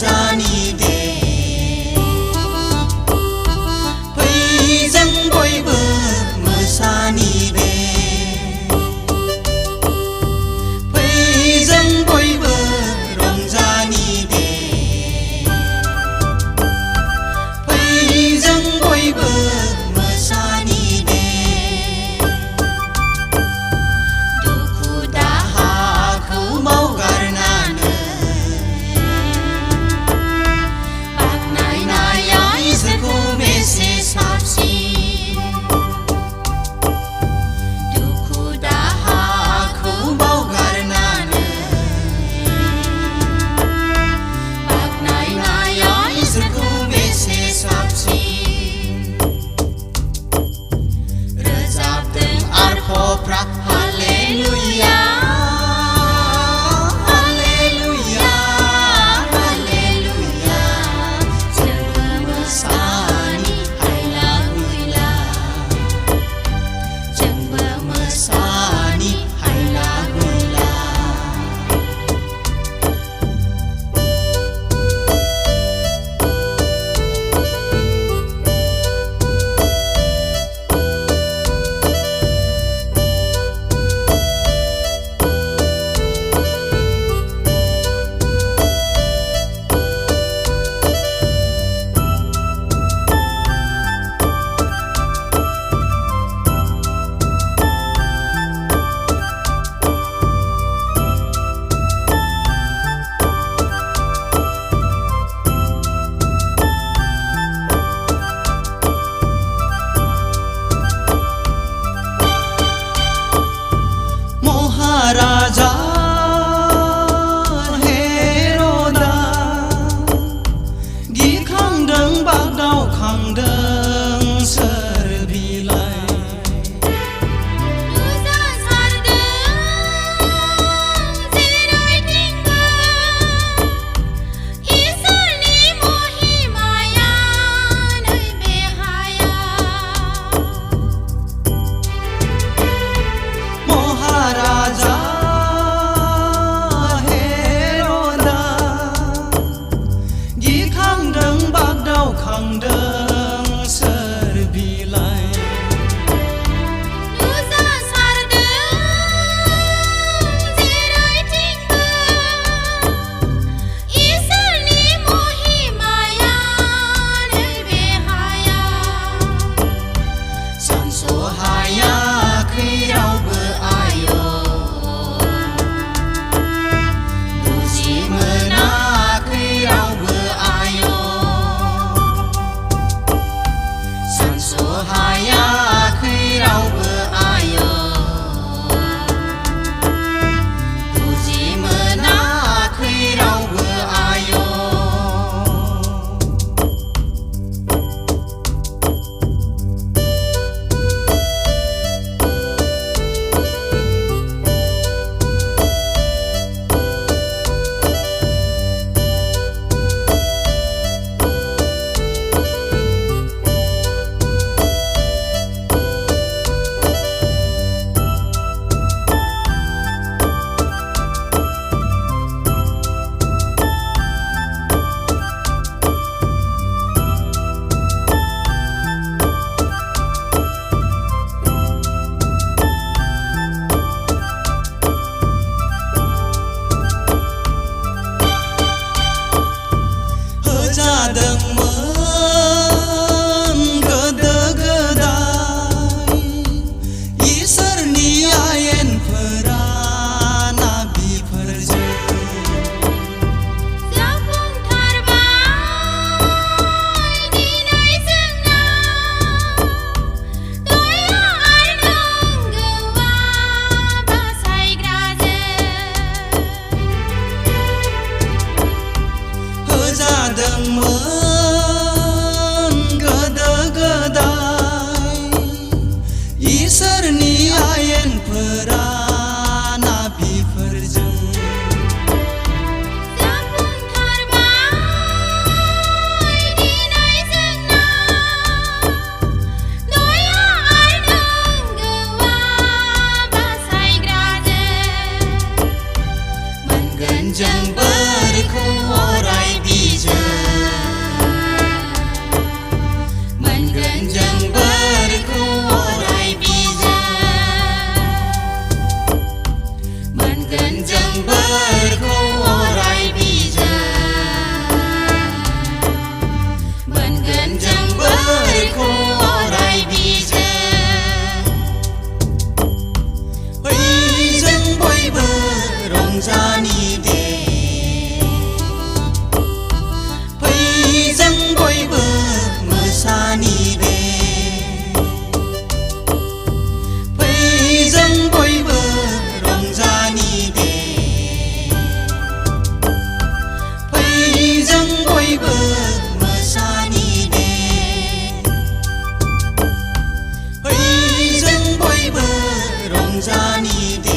रंजानी दे फै जों बयबो मोसानि दे फै जों बयबो रंजानि दे फै जों बयबो मोसानि दे दुखु दाहाखौ बावगारनानै बाख्नायनाया इसोरखौ बेसे साबसिन दुखु दाहाखौ बावगारनानै बाख्नायनाया इसोरखौ बेसे साबसिन रोजाबदों आरफफ्रा हालेलुया हालेलुया हालेलुया जोंबो मोसानि हायला हुइला जोंबो मोसानि हायला हुइला महाराजा हेर'दा गिखांदों बागदावखांदों सोर बिलाइ महाराजा हेर'दा गिखांदों बागदावखांदों सोर बिलाइ सानस'हायाखै रावबो आय' बुजि मोनाखै रावबो आय' सानस'हायाखै रावबो आय' बुजि मोनाखै रावबो आय' होजादोंमोन गोदो गोदाय इसोरनि आयेनफोरा नाबिफोरजों जाफुंथारबाय दिनै जोंनाव दया आरो नंगौआ बासायग्राजों होजादोंमोन गोदो गोदाय इसोरनि आयेनफोरा नाबिफोरजों जाफुंथारबाय दिनै जोंनाव दया आरो नंगौआ बासायग्राजों मोनगोन जों बोरखौ अराय बोरखौ अराय बिजों मोनगोन जों बोरखौ अराय बिजों फै जों बयबो रंजानि दे फै जों बयबो मोसानि दे फै जों बयबो रंजानि दे फै जों बयबो मोसानि दे फै जों बयबो रंजानि दे